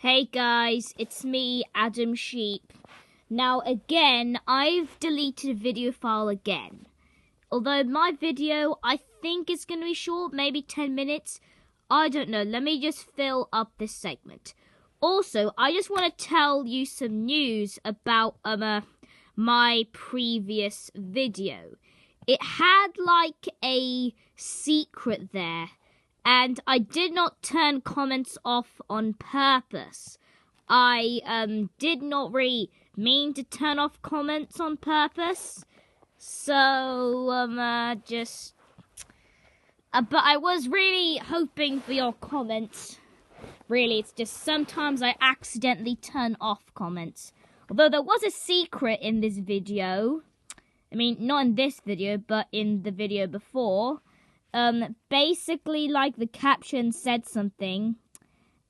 Hey guys, it's me, Adam Sheep. Now again, I've deleted a video file again. Although my video, I think it's going to be short, maybe 10 minutes. I don't know, let me just fill up this segment. Also, I just want to tell you some news about my previous video. It had like a secret there. And I did not turn comments off on purpose. I did not really mean to turn off comments on purpose. So, but I was really hoping for your comments. Really, it's just sometimes I accidentally turn off comments. Although there was a secret in this video. I mean, not in this video, but in the video before. Basically, like, the caption said something,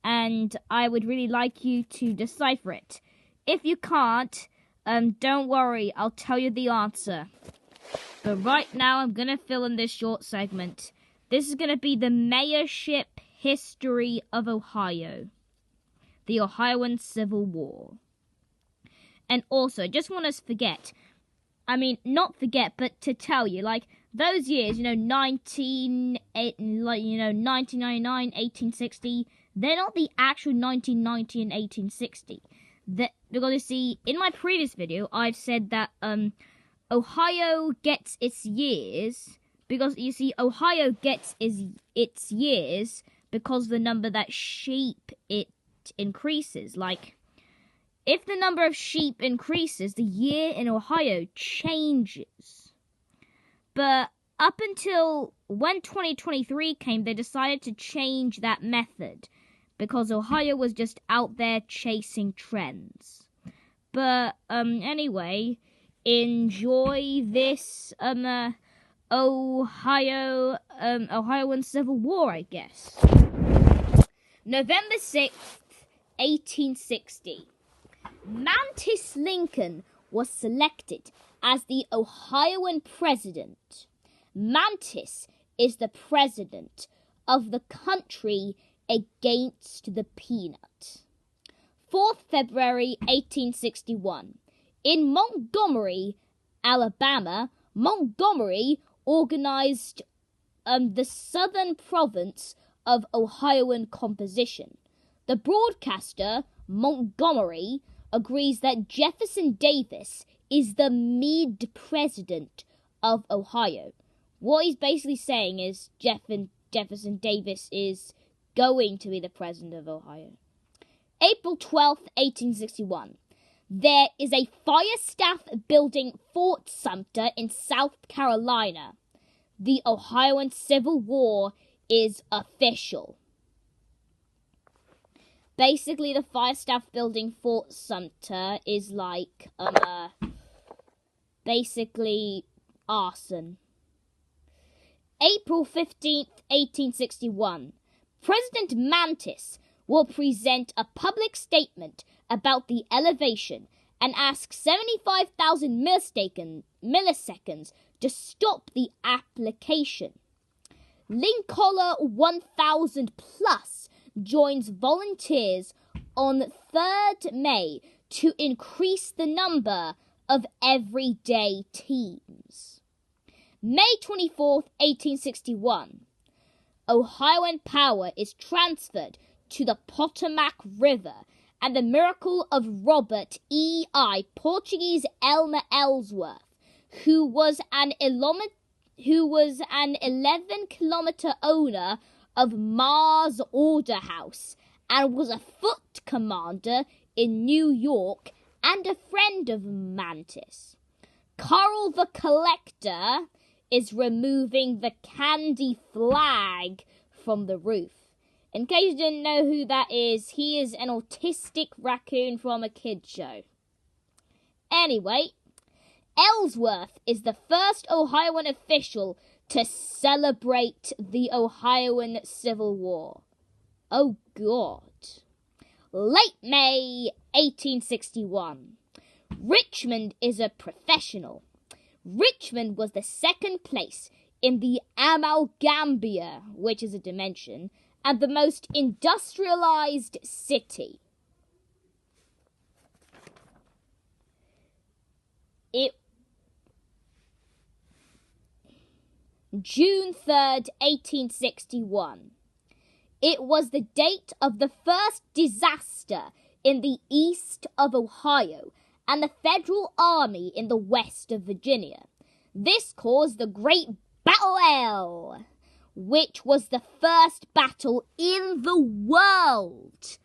and I would really like you to decipher it. If you can't, don't worry, I'll tell you the answer. But right now, I'm gonna fill in this short segment. This is gonna be the mayorship history of Ohio. The Ohioan Civil War. And also, just want us to forget, I mean, not forget, but to tell you, like, those years, 1999, 1860, they're not the actual 1990 and 1860. Because you see, in my previous video, I've said that Ohio gets its years, because you see, Ohio gets its years because the number that sheep it increases. Like, if the number of sheep increases, the year in Ohio changes. But up until when 2023 came, they decided to change that method because Ohio was just out there chasing trends. But anyway, enjoy this Ohioan Civil War, I guess. November 6th, 1860. Mantis Lincoln was selected as the Ohioan president. Mantis is the president of the country against the peanut. 4th February 1861. In Montgomery, Alabama, Montgomery organized the southern province of Ohioan composition. The broadcaster, Montgomery, agrees that Jefferson Davis is the mid-president of Ohio. What he's basically saying is Jefferson Davis is going to be the president of Ohio. April 12th, 1861. There is a fire staff building Fort Sumter in South Carolina. The Ohioan Civil War is official. Basically, the fire staff building Fort Sumter is like, basically arson. April 15th, 1861. President Mantis will present a public statement about the elevation and ask 75,000 milliseconds to stop the application. Lincoln 1000 plus joins volunteers on 3rd May to increase the number of everyday teams. May 24th, 1861. Ohioan power is transferred to the Potomac River, and the miracle of Robert E.I. Portuguese Elmer Ellsworth, who was an 11-kilometer owner of Mars Order House and was a foot commander in New York and a friend of Mantis. Carl the Collector is removing the candy flag from the roof. In case you didn't know who that is, he is an autistic raccoon from a kid's show. Anyway, Ellsworth is the first Ohioan official to celebrate the Ohioan Civil War. Oh, God. Late May 1861. Richmond is a professional. Richmond was the second place in the Amalgambia, which is a dimension, and the most industrialized city. June 3rd, 1861. It was the date of the first disaster in the east of Ohio and the Federal Army in the west of Virginia. This caused the Great Battle, which was the first battle in the world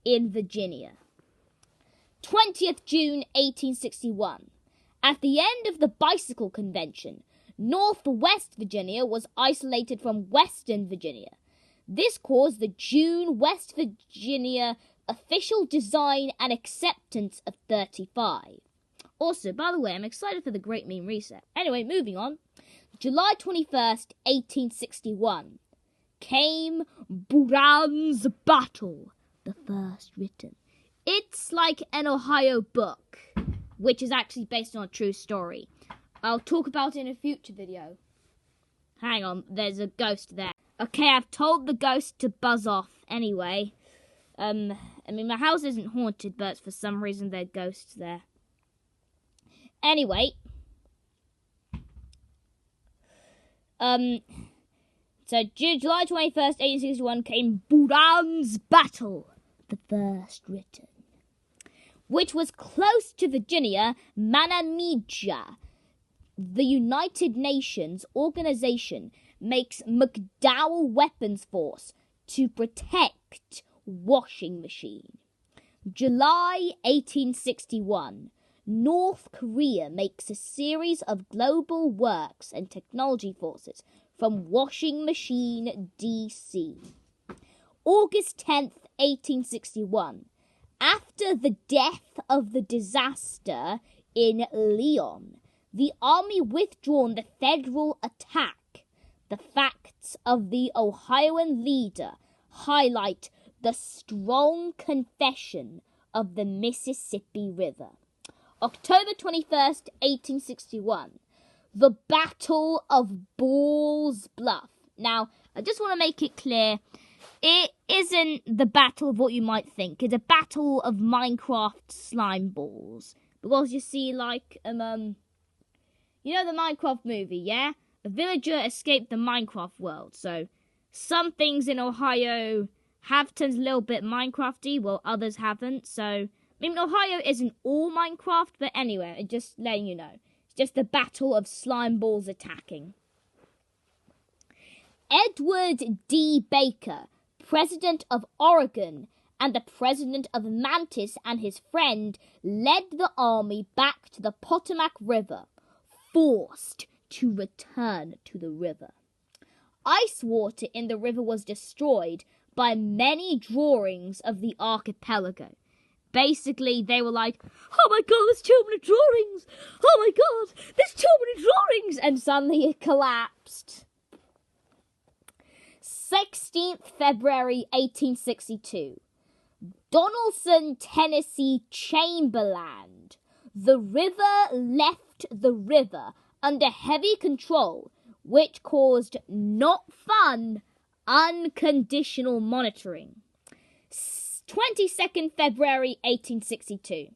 in Virginia. 20th June 1861. At the end of the Bicycle Convention, Northwest Virginia was isolated from Western Virginia. This caused the June West Virginia official design and acceptance of 35. Also, by the way, I'm excited for the Great Meme Reset. Anyway, moving on. July 21st, 1861. Came Buran's Battle, the first written. It's like an Ohio book, which is actually based on a true story. I'll talk about it in a future video. Hang on, there's a ghost there. Okay, I've told the ghost to buzz off anyway. I mean, my house isn't haunted, but for some reason there are ghosts there. Anyway. So July 21st, 1861 came Buran's Battle, the first written, which was close to Virginia, Manamija. The United Nations organization makes McDowell Weapons Force to protect washing machine. July 1861. North Korea makes a series of global works and technology forces from washing machine DC. August 10th, 1861. After the death of the disaster in Lyon, the army withdrawn the federal attack. The facts of the Ohioan leader highlight the strong confession of the Mississippi River. October 21st, 1861. The Battle of Ball's Bluff. Now, I just want to make it clear, it isn't the battle of what you might think. It's a battle of Minecraft slime balls. Because you see, like, you know the Minecraft movie, yeah? A villager escaped the Minecraft world, so some things in Ohio have turned a little bit Minecrafty, while others haven't, so I mean, Ohio isn't all Minecraft, but anyway, just letting you know. It's just the battle of slime balls attacking. Edward D. Baker, president of Oregon, and the president of Mantis and his friend led the army back to the Potomac River, forced to return to the river. Ice water in the river was destroyed by many drawings of the archipelago. Basically, they were like, oh my god, there's too many drawings! Oh my god, there's too many drawings! And suddenly it collapsed. 16th February 1862. Donaldson, Tennessee Chamberlain. The river left the river under heavy control, which caused not fun, unconditional monitoring. 22nd February 1862.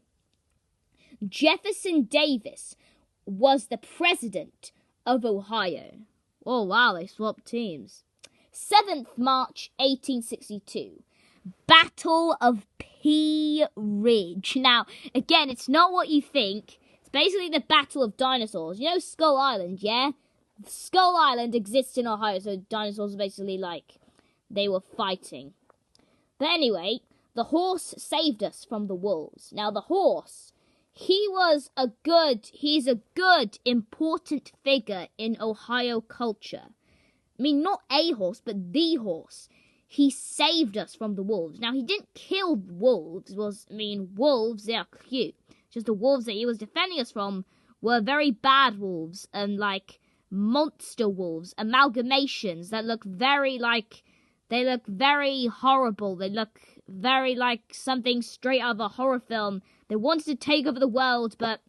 Jefferson Davis was the president of Ohio. Oh wow, they swapped teams. 7th March 1862. Battle of Pea Ridge. Now, again, it's not what you think. It's basically the Battle of Dinosaurs. You know Skull Island, yeah? Skull Island exists in Ohio, so dinosaurs are basically like, they were fighting. But anyway, the horse saved us from the wolves. Now, the horse, he's a good, important figure in Ohio culture. I mean, not a horse, but the horse. He saved us from the wolves. Now, he didn't kill wolves. Wolves, they are cute. Just the wolves that he was defending us from were very bad wolves. And, like, monster wolves. Amalgamations that look very, like, they look very horrible. They look very like something straight out of a horror film. They wanted to take over the world, but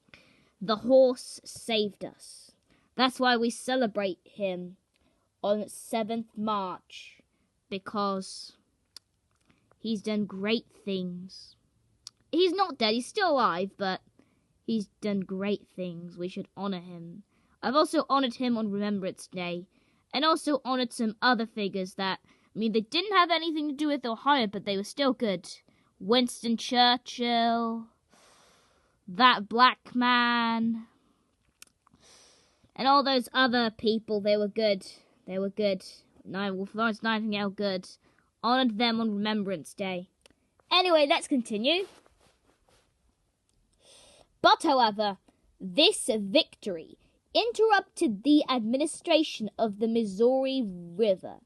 the horse saved us. That's why we celebrate him on 7th March, because he's done great things. He's not dead, he's still alive, but He's done great things. We should honor him. I've also honored him on Remembrance Day, and also honored some other figures that, I mean, they didn't have anything to do with Ohio, but they were still good. Winston Churchill, that black man, and all those other people, they were good. They were good. Florence Nightingale, good. Honored them on Remembrance Day. Anyway, let's continue. But, however, this victory interrupted the administration of the Missouri River.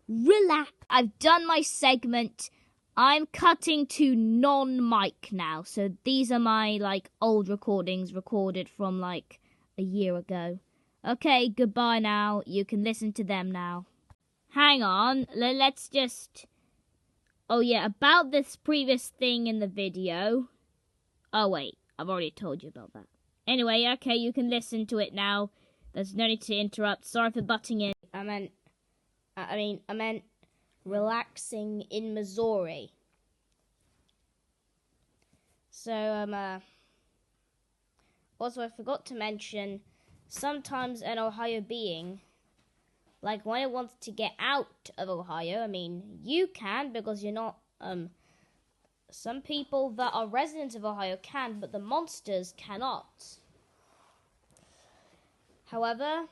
Relax. I've done my segment. I'm cutting to non-mic now. So these are my, old recordings recorded from, a year ago. Okay, goodbye now. You can listen to them now. Hang on. Let's just... Oh, yeah, about this previous thing in the video. Oh, wait. I've already told you about that. Anyway, okay, you can listen to it now. There's no need to interrupt. Sorry for butting in. I meant relaxing in Missouri. So, also I forgot to mention, sometimes an Ohio being, when it wants to get out of Ohio, I mean, you can, because you're not, some people that are residents of Ohio can, but the monsters cannot. However,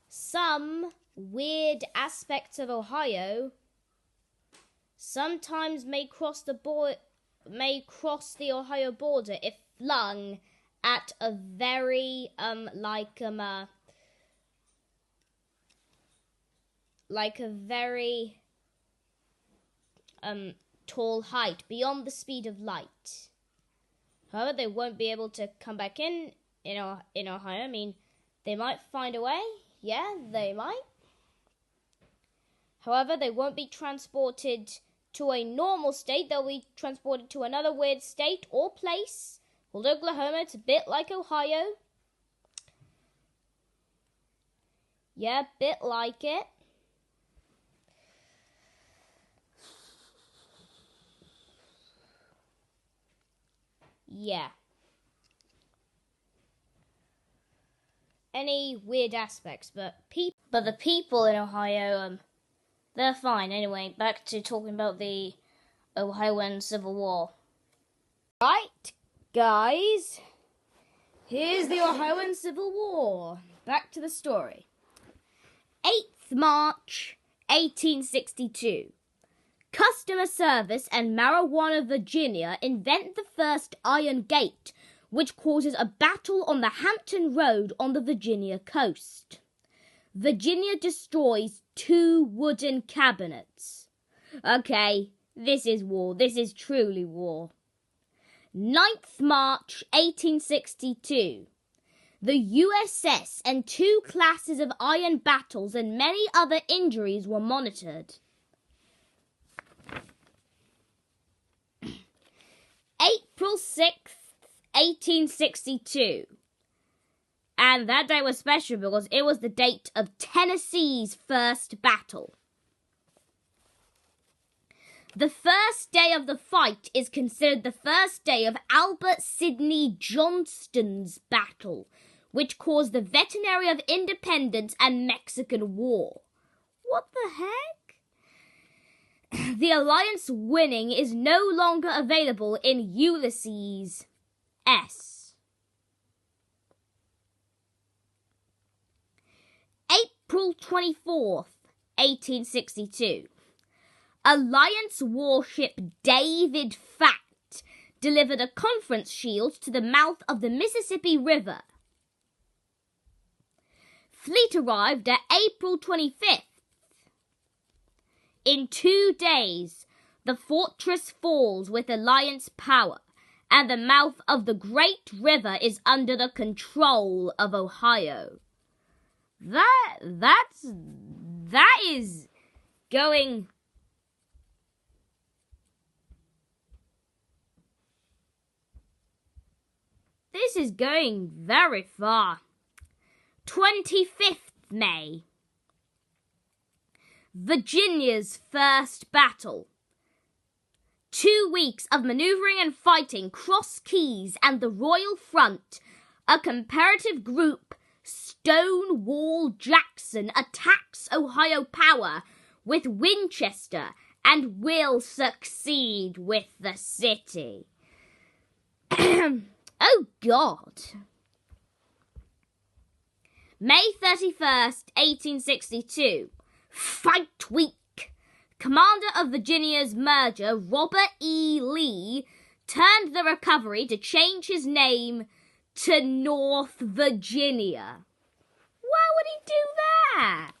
some weird aspects of Ohio sometimes may cross the Ohio border if flung at a very tall height beyond the speed of light. However, they won't be able to come back in Ohio. I mean, they might find a way. Yeah, they might. However, they won't be transported to a normal state. They'll be transported to another weird state or place called Oklahoma. It's a bit like Ohio. Yeah, bit like it. Yeah. Any weird aspects, but the people in Ohio, they're fine. Anyway, back to talking about the Ohioan Civil War. Right, guys, here's the Ohioan Civil War. Back to the story. 8th March, 1862. Customer Service and Marijuana, Virginia invent the first iron gate, which causes a battle on the Hampton Road on the Virginia coast. Virginia destroys 2 wooden cabinets. Okay, this is war. This is truly war. 9th March, 1862. The USS and 2 classes of iron battles and many other injuries were monitored. April 6th, 1862. And that day was special because it was the date of Tennessee's first battle. The first day of the fight is considered the first day of Albert Sidney Johnston's battle, which caused the Veterinary of Independence and Mexican War. What the heck? The Alliance winning is no longer available in Ulysses S. April 24th, 1862. Alliance warship David Fact delivered a conference shield to the mouth of the Mississippi River. Fleet arrived at April 25th. In 2 days, the fortress falls with Alliance power, and the mouth of the great river is under the control of Ohio. That is going... This is going very far. 25th May. Virginia's first battle. 2 weeks of manoeuvring and fighting Cross Keys and the Royal Front, a comparative group, Stonewall Jackson, attacks Ohio Power with Winchester and will succeed with the city. Oh, God. May 31st, 1862. Fight Week. Commander of Virginia's merger, Robert E. Lee, turned the recovery to change his name to North Virginia. Why would he do that?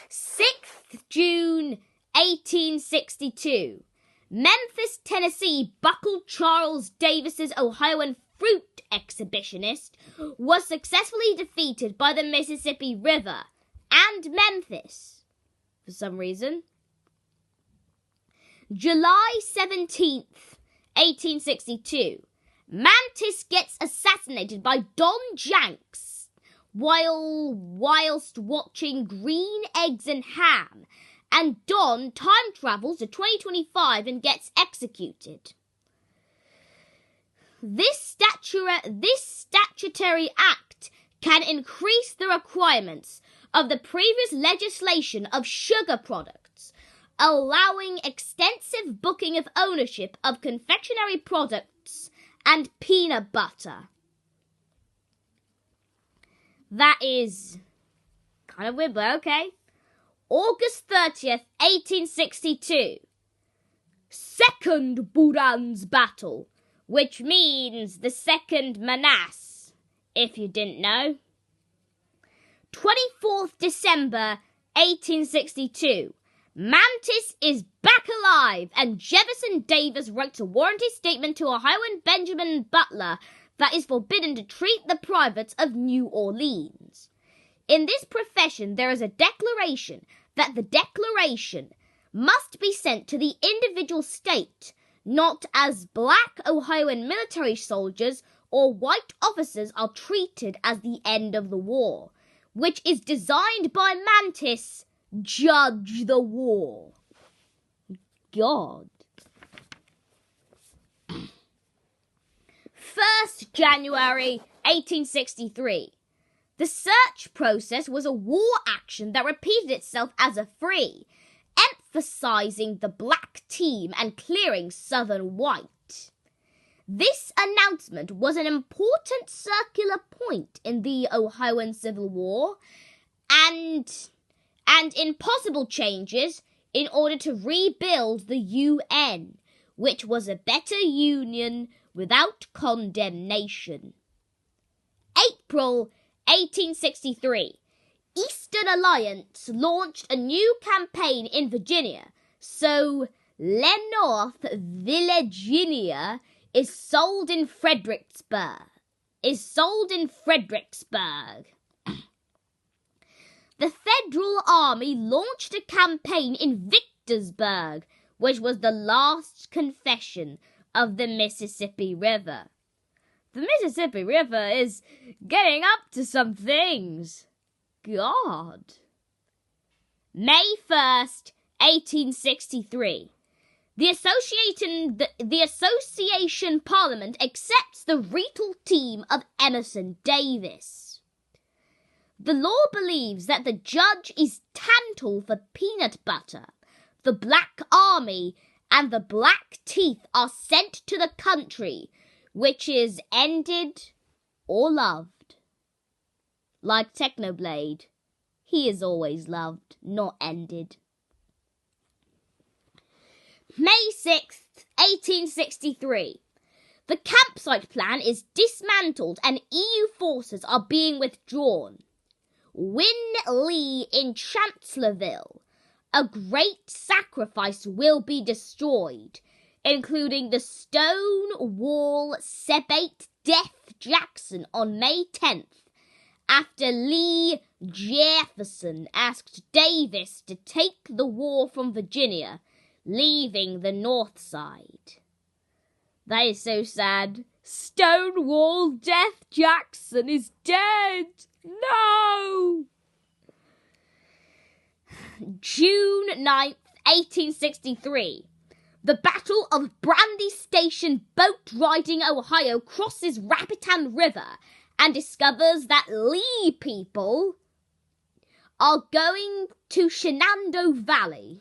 6th June, 1862. Memphis, Tennessee buckled Charles Davis's Ohioan fruit exhibitionist was successfully defeated by the Mississippi River and Memphis, for some reason. July 17th, 1862. Mantis gets assassinated by Don Janks whilst watching Green Eggs and Ham, and Don time travels to 2025 and gets executed. This statutory act can increase the requirements of the previous legislation of sugar products, allowing extensive booking of ownership of confectionery products and peanut butter. That is kind of weird, but okay. August 30th, 1862. Second Buran's Battle, which means the second Manasseh, if you didn't know. 24th December, 1862. Mantis is back alive, and Jefferson Davis writes a warranty statement to Ohioan Benjamin Butler that is forbidden to treat the privates of New Orleans. In this profession, there is a declaration that the declaration must be sent to the individual state, not as black Ohioan military soldiers or white officers are treated as the end of the war, which is designed by Mantis, judge the war. God. 1st January 1863. The search process was a war action that repeated itself as a free, emphasizing the black team and clearing Southern white. This announcement was an important circular point in the Ohioan Civil War and in possible changes in order to rebuild the UN, which was a better union without condemnation. April 1863. Eastern Alliance launched a new campaign in Virginia, so Lenorth Villaginia is sold in Fredericksburg. The Federal Army launched a campaign in Victorsburg, which was the last confession of the Mississippi River. The Mississippi River is getting up to some things. God. May 1st, 1863. The Association Parliament accepts the Rethel team of Emerson Davis. The law believes that the judge is Tantal for peanut butter. The Black Army and the Black Teeth are sent to the country, which is ended or loved. Like Technoblade, he is always loved, not ended. May 6th, 1863. The campsite plan is dismantled and EU forces are being withdrawn. Win Lee in Chancellorsville. A great sacrifice will be destroyed, including the stone wall Sebate Death Jackson on May 10th, after Lee Jefferson asked Davis to take the war from Virginia, leaving the north side. That is so sad. Stonewall Death Jackson is dead. No! June 9th, 1863. The Battle of Brandy Station, boat riding Ohio, crosses Rapitan River and discovers that Lee people are going to Shenandoah Valley.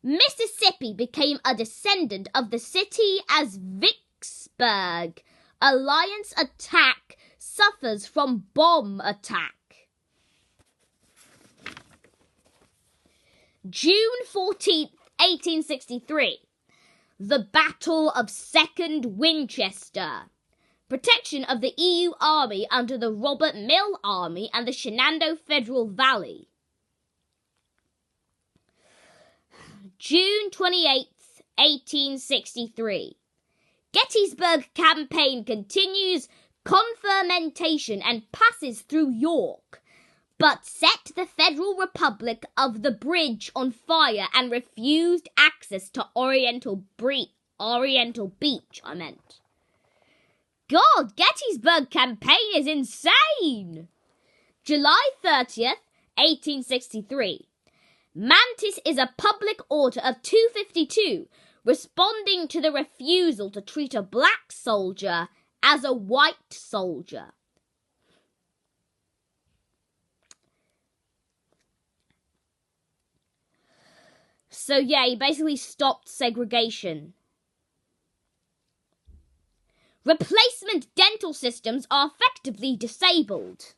Mississippi became a descendant of the city as Vicksburg Alliance attack suffers from bomb attack. June 14th, 1863. The Battle of Second Winchester. Protection of the EU Army under the Robert Mill Army and the Shenandoah Federal Valley. June 28th, 1863. Gettysburg Campaign continues confirmation and passes through York, but set the Federal Republic of the Bridge on fire and refused access to Oriental Beach. God, Gettysburg Campaign is insane! July 30th, 1863. Mantis is a public order of 252, responding to the refusal to treat a black soldier as a white soldier. So yeah, he basically stopped segregation. Replacement dental systems are effectively disabled.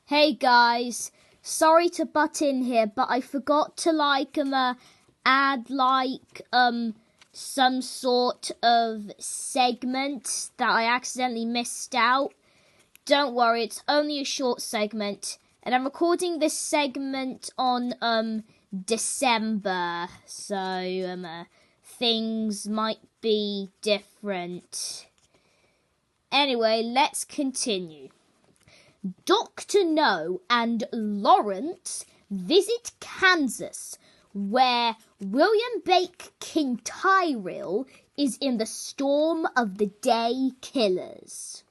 Hey guys, sorry to butt in here, but I forgot to add some sort of segment that I accidentally missed out. Don't worry, it's only a short segment, and I'm recording this segment on December, so things might be different. Anyway, let's continue. Dr. No and Lawrence visit Kansas, where William Blake King Tyrrell is in the storm of the day killers.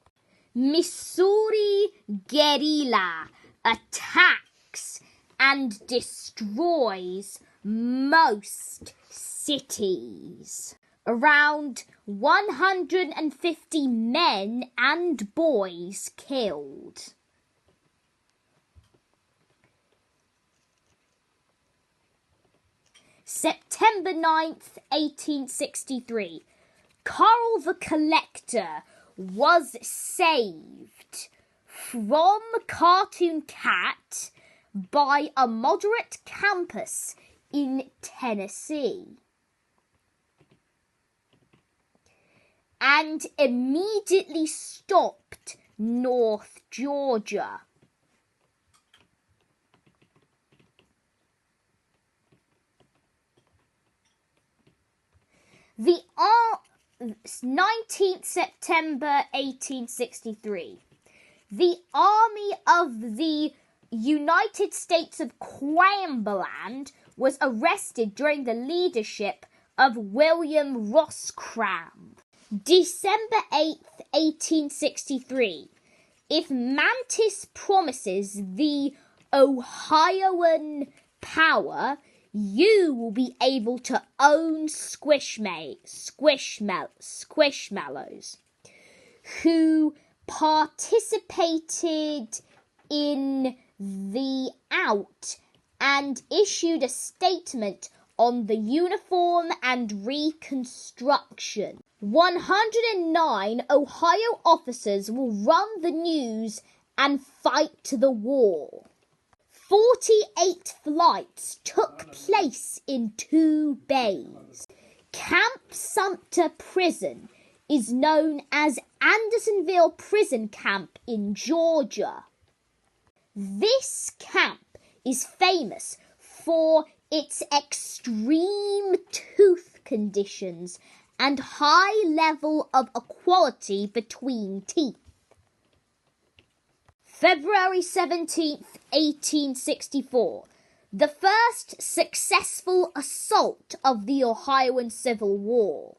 Missouri guerrilla attacks and destroys most cities. Around 150 men and boys killed. September 9th, 1863. Carl the Collector was saved from Cartoon Cat by a moderate campus in Tennessee and immediately stopped North Georgia. The 19th September 1863. The Army of the United States of Cumberland was arrested during the leadership of William Rosecrans. December 8th, 1863. If Mantis promises the Ohioan power, you will be able to own Squishmallows, who participated in the out and issued a statement on the uniform and Reconstruction. 109 Ohio officers will run the news and fight the war. 48 flights took place in 2 bays. Camp Sumter Prison is known as Andersonville Prison Camp in Georgia. This camp is famous for its extreme tooth conditions and high level of equality between teeth. February 17th, 1864. The first successful assault of the Ohioan Civil War.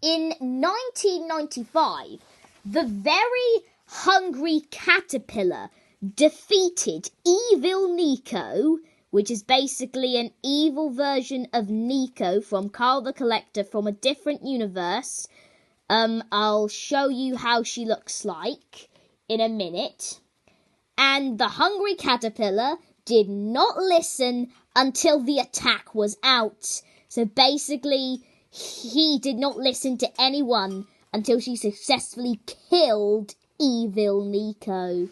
In 1995, the very hungry caterpillar defeated Evil Nico which is basically an evil version of Nico from Carl the Collector from a different universe. I'll show you how she looks like in a minute. And the hungry caterpillar did not listen until the attack was out. So basically, he did not listen to anyone until she successfully killed evil Nico.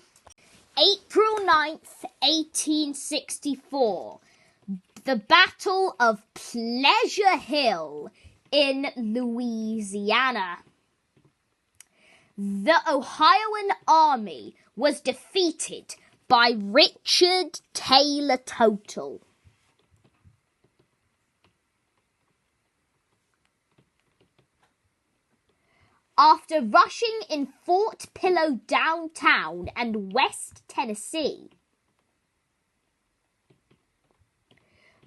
April 9th, 1864. The Battle of Pleasure Hill in Louisiana. The Ohioan army was defeated by Richard Taylor Total. After rushing in Fort Pillow downtown and West Tennessee,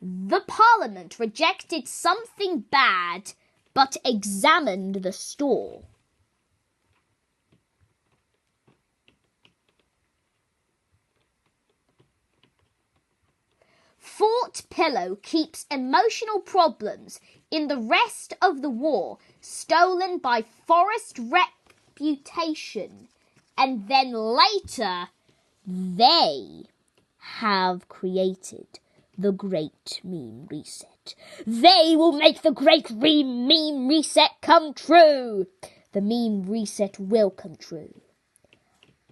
the Parliament rejected something bad but examined the store. Fort Pillow keeps emotional problems in the rest of the war stolen by Forest Reputation, and then later they have created the Great Meme Reset. They will make the Great Meme Reset come true. The Meme Reset will come true.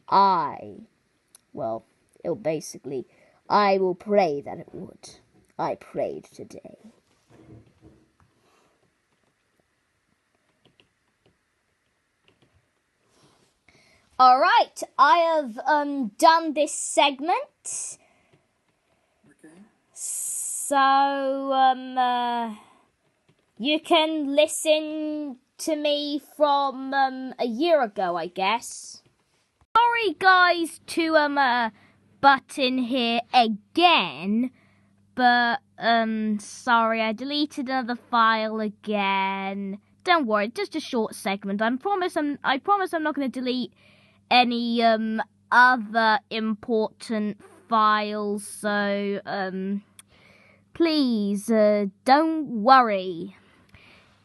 I will pray that it would. I prayed today. Alright, I have done this segment. Okay. So, you can listen to me from a year ago, I guess. Sorry guys to butt in here again, but sorry, I deleted another file again. Don't worry, just a short segment. I promise I'm not going to delete any other important files, so please don't worry.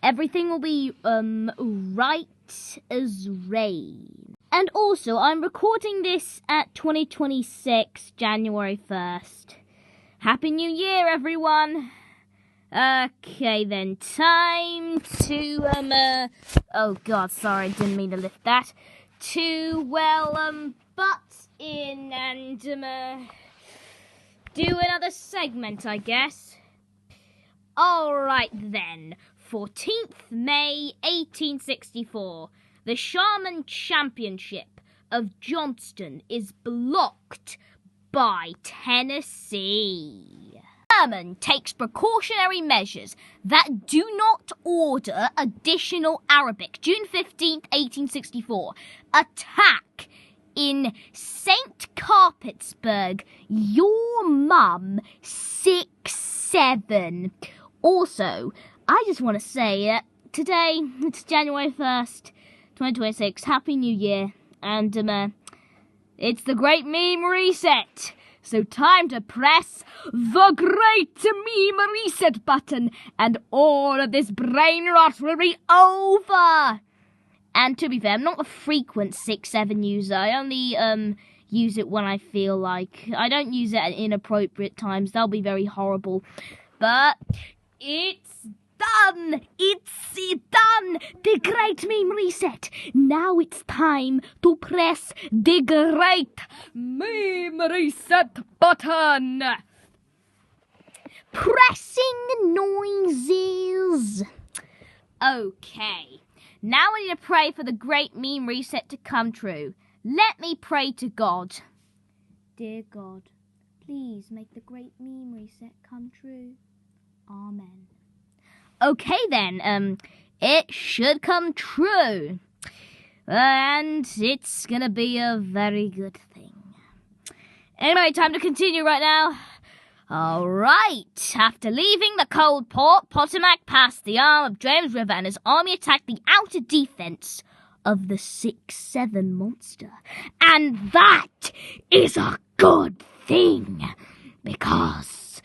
Everything will be right as rain. And also, I'm recording this at 2026, January 1st. Happy New Year, everyone! Okay, then, time to, oh god, sorry, didn't mean to lift that. To, butt in and, do another segment, I guess. Alright, then. 14th May, 1864. The Sharman Championship of Johnston is blocked by Tennessee. Sherman takes precautionary measures that do not order additional Arabic. June 15th, 1864. Attack in St. Carpetsburg. Your mum, 6-7. Also, I just want to say that today, it's January 1st, 2026. Happy New Year. And, it's the Great Meme Reset. So time to press the Great Meme Reset button, and all of this brain rot will be over. And to be fair, I'm not a frequent 6-7 user. I only use it when I feel like. I don't use it at inappropriate times. That'll be very horrible. But it's done! It's done! The Great Meme Reset! Now it's time to press the Great Meme Reset button! Pressing noises! Okay, now I need to pray for the Great Meme Reset to come true. Let me pray to God. Dear God, please make the Great Meme Reset come true. Amen. Okay then, it should come true. And it's gonna be a very good thing. Anyway, time to continue right now. Alright, after leaving the cold port, Potomac passed the arm of James River and his army attacked the outer defense of the 6-7 monster. And that is a good thing, because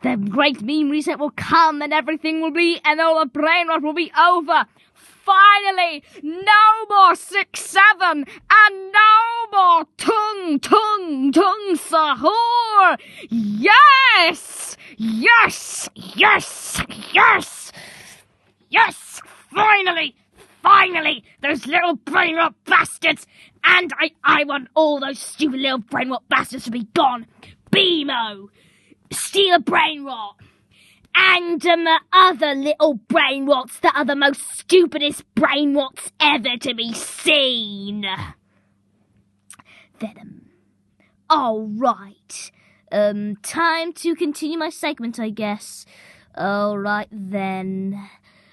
the great meme reset will come and everything will be, and all the brain rot will be over. Finally, no more 6-7 and no more tung sahur. Yes, yes, yes, yes, yes. Finally, those little brain rot bastards. And I want all those stupid little brain rot bastards to be gone. BMO, steal a brain rot. And other little brain rots that are the most stupidest brain rots ever to be seen. Then, alright. Time to continue my segment, I guess. Alright then.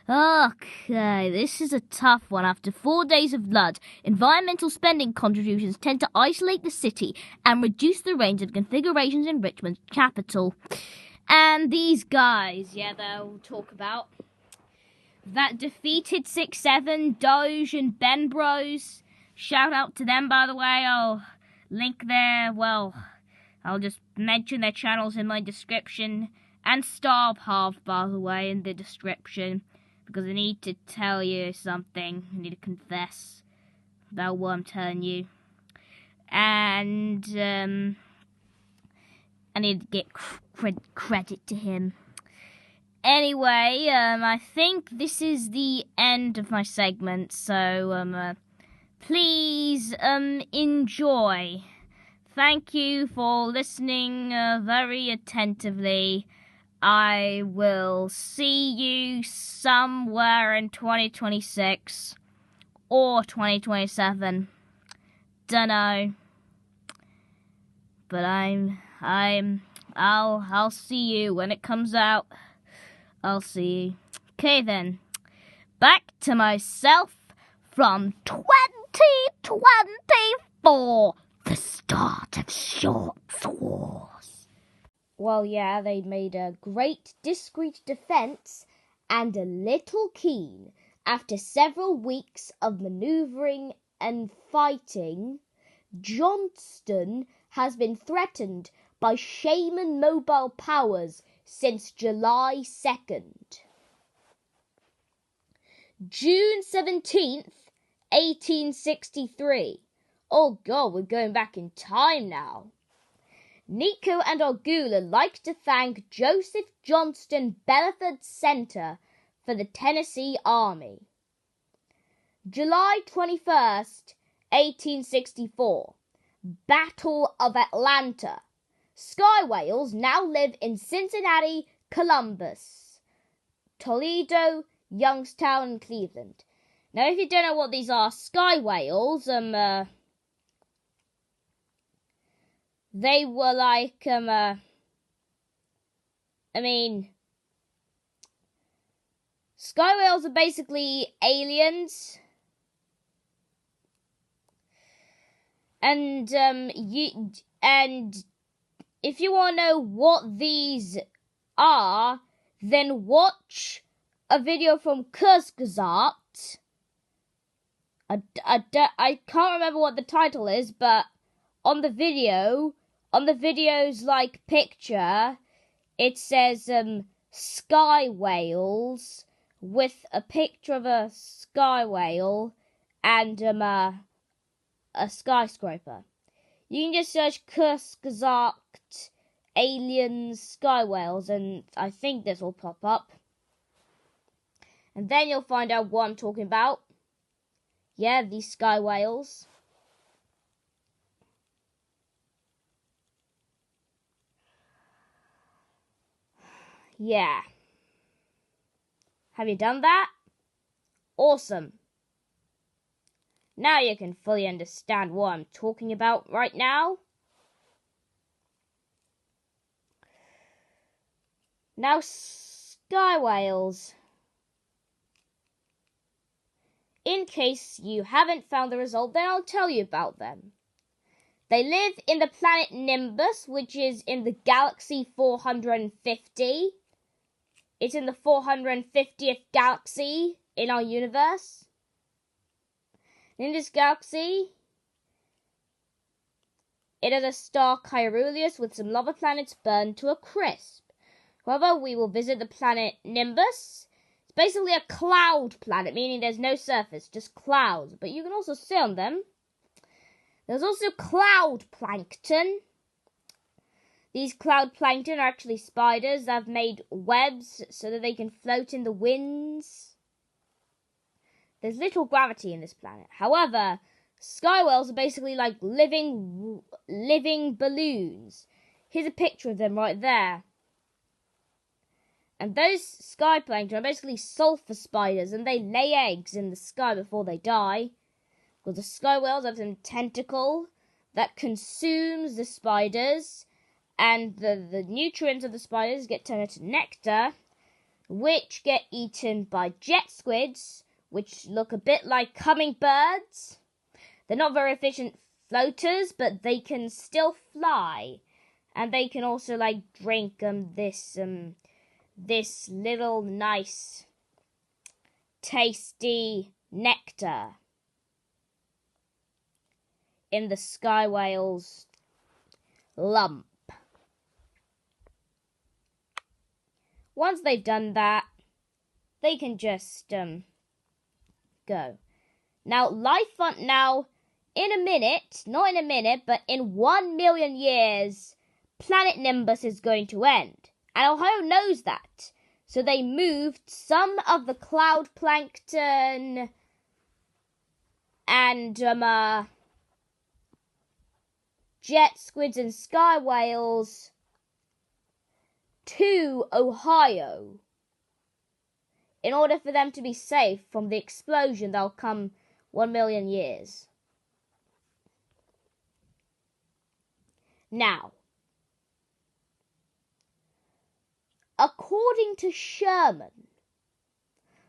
Okay, this is a tough one. After 4 days of flood, environmental spending contributions tend to isolate the city and reduce the range and configurations in Richmond's capital. And these guys, they'll talk about that defeated 6-7, Doge and Ben Bros. Shout out to them, by the way. I'll link I'll just mention their channels in my description. And Starpath, by the way, in the description. Because I need to tell you something. I need to confess about what I'm telling you. And, I need to get credit to him. Anyway, I think this is the end of my segment, so, please, enjoy. Thank you for listening, very attentively. I will see you somewhere in 2026 or 2027. Dunno. But I'll see you when it comes out. I'll see you. Okay then. Back to myself from 2024. The start of Shorts Wars. Well, they made a great discreet defense and a little keen. After several weeks of maneuvering and fighting, Johnston has been threatened by Shaman mobile powers since July 2nd. June 17th, 1863. Oh God, we're going back in time now. Nico and Argula like to thank Joseph Johnston Belaford Center for the Tennessee Army. July 21st, 1864. Battle of Atlanta. Sky whales now live in Cincinnati, Columbus, Toledo, Youngstown, and Cleveland. Now, if you don't know what these are, sky whales, they were like, sky whales are basically aliens. And if you want to know what these are, then watch a video from Kurzgesagt. I can't remember what the title is, but on the video's picture, it says sky whales with a picture of a sky whale and a skyscraper. You can just search Kurzgesagt aliens sky whales and I think this will pop up. And then you'll find out what I'm talking about. Yeah, these sky whales. Yeah. Have you done that? Awesome. Now you can fully understand what I'm talking about right now. Now, sky whales. In case you haven't found the result, then I'll tell you about them. They live in the planet Nimbus, which is in the galaxy 450. It's in the 450th galaxy in our universe. In this galaxy, it is a star Caeruleus with some lava planets burned to a crisp. However, we will visit the planet Nimbus. It's basically a cloud planet, meaning there's no surface, just clouds. But you can also sit on them. There's also cloud plankton. These cloud plankton are actually spiders that have made webs so that they can float in the winds. There's little gravity in this planet. However, sky whales are basically like living balloons. Here's a picture of them right there. And those sky plankton are basically sulfur spiders, and they lay eggs in the sky before they die. Because the sky whales have some tentacle that consumes the spiders, and the nutrients of the spiders get turned into nectar, which get eaten by jet squids, which look a bit like hummingbirds. They're not very efficient floaters, but they can still fly. And they can also drink this little nice tasty nectar in the sky whale's lump. Once they've done that, they can just go. Now, in a minute, not in a minute, but in 1 million years, planet Nimbus is going to end. And Ohio knows that. So they moved some of the cloud plankton and jet squids and sky whales to Ohio in order for them to be safe from the explosion that'll come 1 million years. Now, according to Sherman,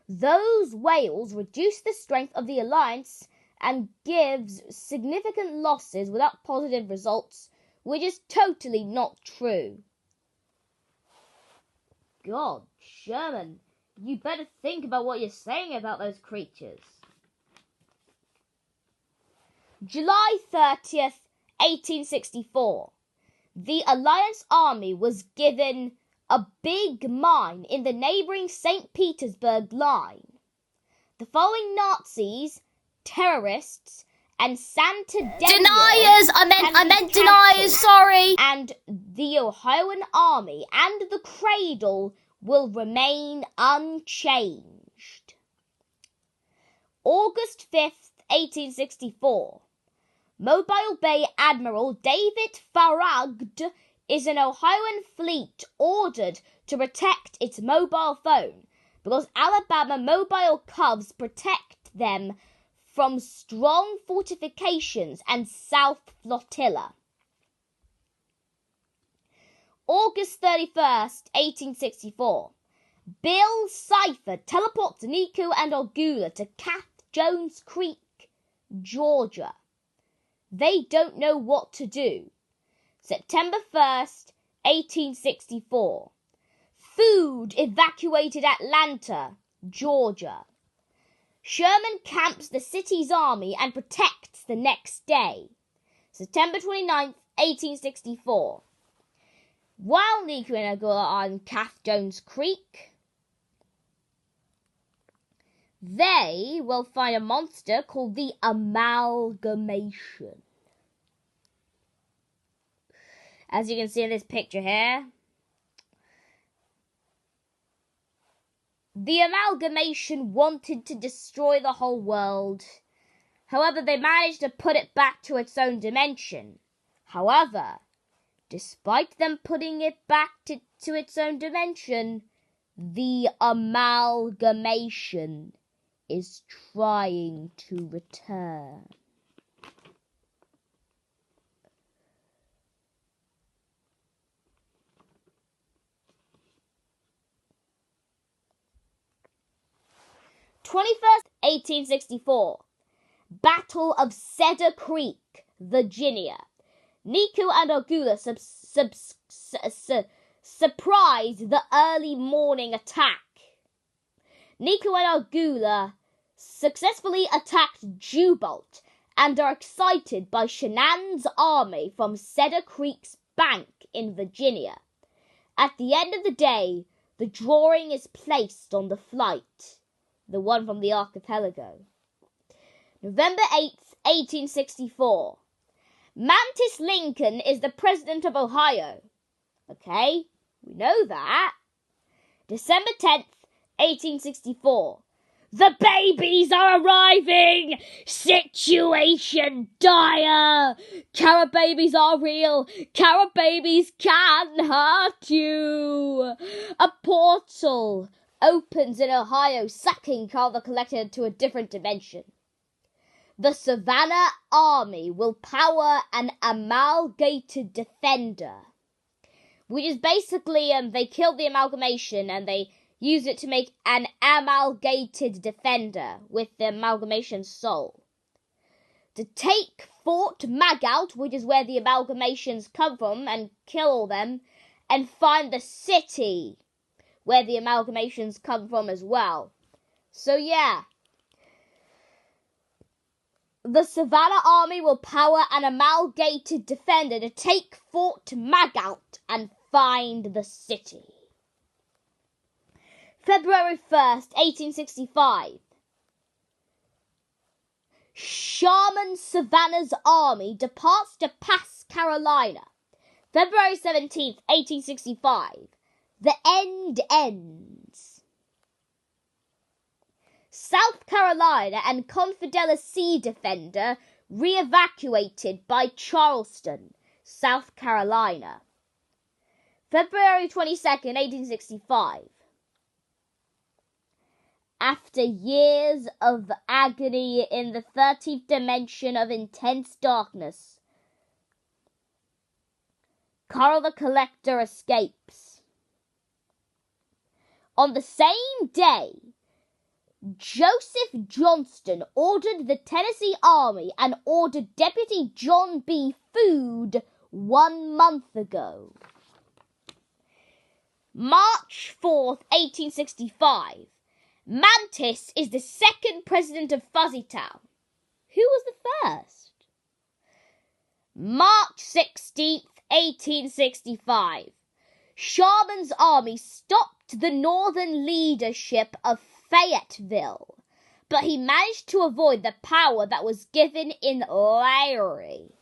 those whales reduce the strength of the alliance and gives significant losses without positive results, which is totally not true. God, Sherman, you better think about what you're saying about those creatures. July 30th, 1864. The Alliance Army was given a big mine in the neighbouring St. Petersburg line. The following Nazis, terrorists, and Santa Deniers! I meant deniers, sorry! And the Ohioan Army and the Cradle will remain unchanged. August 5th, 1864. Mobile Bay Admiral David Farragut is an Ohioan fleet ordered to protect its mobile phone because Alabama mobile cubs protect them from strong fortifications and South Flotilla. August 31st, 1864. Bill Cipher teleports Nico and Ogula to Cat Jones Creek, Georgia. They don't know what to do. September 1st, 1864. Food evacuated Atlanta, Georgia. Sherman camps the city's army and protects the next day. September 29th, 1864. While Nico and Ogula are on Cat Jones Creek, they will find a monster called the Amalgamation. As you can see in this picture here, the Amalgamation wanted to destroy the whole world. However, they managed to put it back to its own dimension. However, despite them putting it back to its own dimension, the Amalgamation is trying to return. (21st, 1864). Battle of Cedar Creek, Virginia. Nico and Ogula surprise the early morning attack. Nico and Ogula successfully attacked Jubalt and are excited by Shenan's army from Cedar Creek's bank in Virginia. At the end of the day, the drawing is placed on the flight, the one from the archipelago. November 8th, 1864. Mantis Lincoln is the president of Ohio. Okay, we know that. December 10th, 1864. The babies are arriving! Situation dire! Carrot babies are real! Carrot babies can hurt you! A portal opens in Ohio, sucking Carl the Collector to a different dimension. The Savannah Army will power an amalgamated defender, which is basically, they killed the amalgamation and they use it to make an amalgamated defender with the amalgamation soul. To take Fort Magout, which is where the amalgamations come from, and kill them, and find the city where the amalgamations come from as well. So yeah. The Savannah Army will power an amalgamated defender to take Fort Magout and find the city. February 1st, 1865. Sherman Savannah's army departs to Pass, Carolina. February 17th, 1865. The end ends. South Carolina and Confederacy defender re-evacuated by Charleston, South Carolina. February 22nd, 1865. After years of agony in the 13th dimension of intense darkness, Carl the Collector escapes. On the same day, Joseph Johnston ordered the Tennessee Army and ordered Deputy John B. Food 1 month ago. March 4th, 1865. Mantis is the second president of Fuzzytown. Who was the first? March 16th, 1865. Sherman's army stopped the northern leadership of Fayetteville, but he managed to avoid the power that was given in Larry.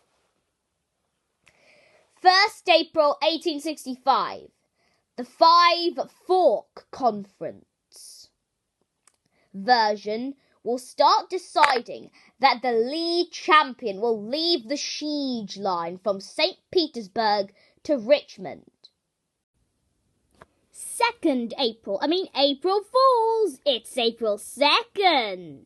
1st April 1865. The Five Fork Conference version will start deciding that the lead champion will leave the siege line from St. Petersburg to Richmond. April Fools! It's April 2nd.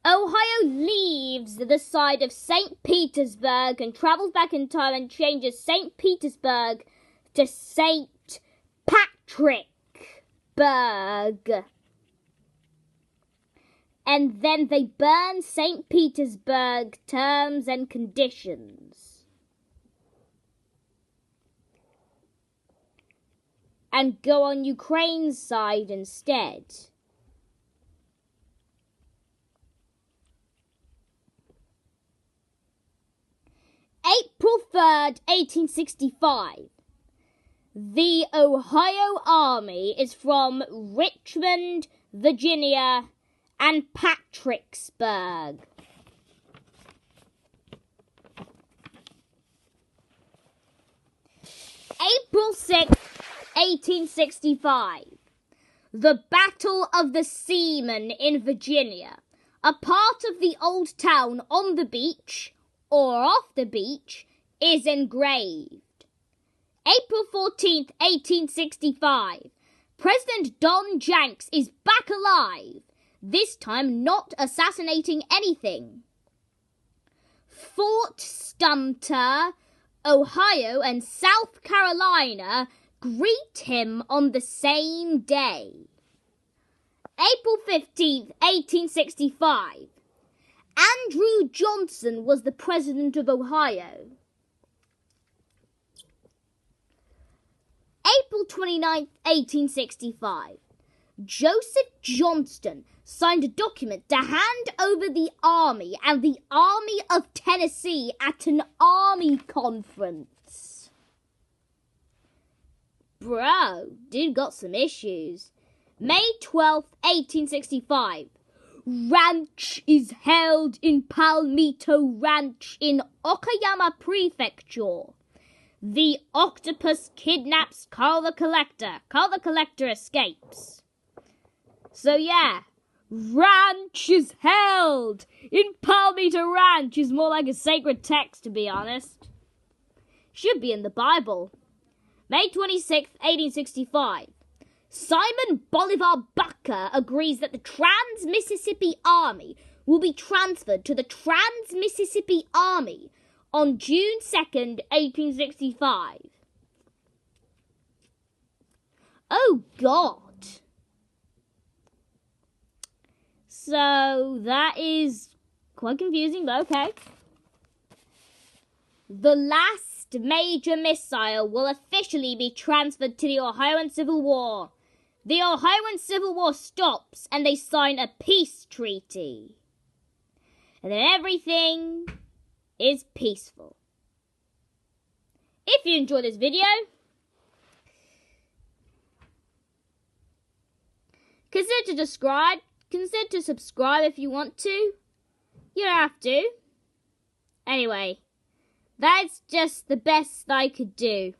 Ohio leaves the side of St. Petersburg and travels back in time and changes St. Petersburg to St. Patrickburg. And then they burn St. Petersburg terms and conditions. And go on Ukraine's side instead. April 3rd, 1865. The Ohio Army is from Richmond, Virginia, and Patricksburg. April 6th, 1865. The Battle of the Seamen in Virginia. A part of the old town on the beach, or off the beach, is engraved. April 14th, 1865. President Don Jenks is back alive, this time not assassinating anything. Fort Sumter, Ohio, and South Carolina greet him on the same day. April 15th, 1865. Andrew Johnson was the president of Ohio. April 29th, 1865. Joseph Johnston signed a document to hand over the Army and the Army of Tennessee at an Army conference. Bro, dude got some issues. May 12th, 1865. Ranch is held in Palmito Ranch in Okayama Prefecture. The octopus kidnaps Carl the Collector. Carl the Collector escapes. So yeah, ranch is held in Palmito Ranch is more like a sacred text, to be honest. Should be in the Bible. May 26th, 1865. Simon Bolivar Baca agrees that the Trans-Mississippi Army will be transferred to the Trans-Mississippi Army on June 2nd, 1865. Oh, God. So, that is quite confusing, but okay. The last major missile will officially be transferred to the Ohioan Civil War. The Ohioan Civil War stops and they sign a peace treaty. And then everything is peaceful. If you enjoyed this video, consider to subscribe if you want to. You don't have to. Anyway, that's just the best I could do.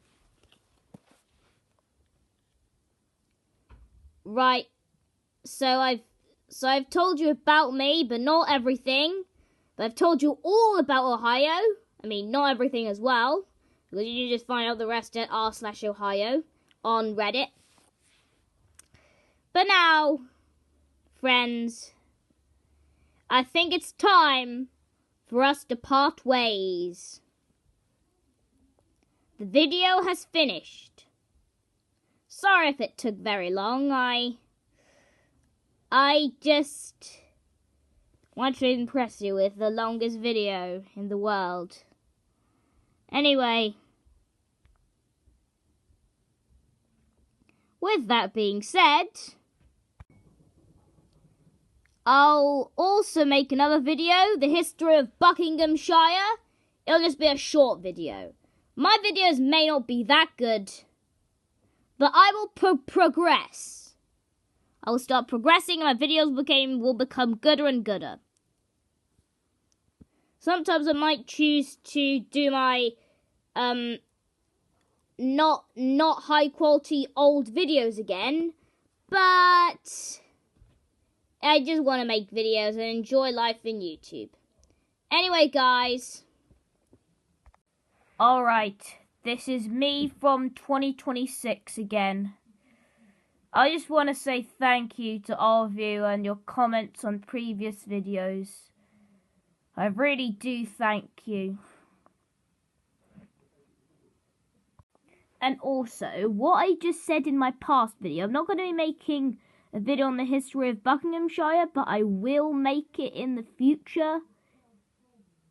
Right, so I've told you about me, but not everything. But I've told you all about Ohio. I mean, not everything as well, because you just find out the rest at r/Ohio on Reddit. But now, friends, I think it's time for us to part ways. The video has finished. Sorry if it took very long. I just want to impress you with the longest video in the world. Anyway, with that being said, I'll also make another video, the history of Buckinghamshire. It'll just be a short video. My videos may not be that good, but I will progress. I will start progressing and my videos will become gooder and gooder. Sometimes I might choose to do my not high quality old videos again, but I just want to make videos and enjoy life in YouTube. Anyway, guys. Alright, this is me from 2026 again. I just want to say thank you to all of you and your comments on previous videos. I really do thank you. And also, what I just said in my past video, I'm not going to be making a video on the history of Buckinghamshire, but I will make it in the future.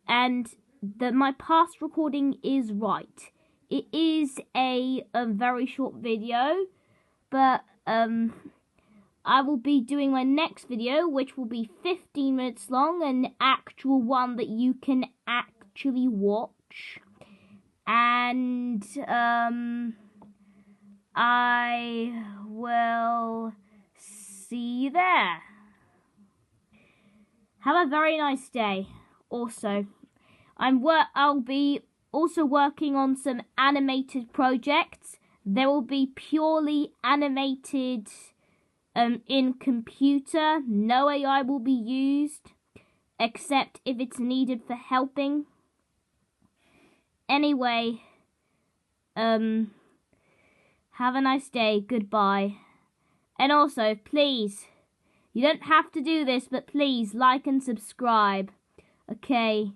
And my past recording is right. It is a very short video, but I will be doing my next video, which will be 15 minutes long, an actual one that you can actually watch. And I will see you there. Have a very nice day. Also, I'll be also working on some animated projects. They will be purely animated in computer. No AI will be used, except if it's needed for helping. Anyway, have a nice day. Goodbye. And also, please, you don't have to do this, but please like and subscribe. Okay,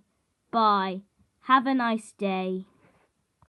bye. Have a nice day.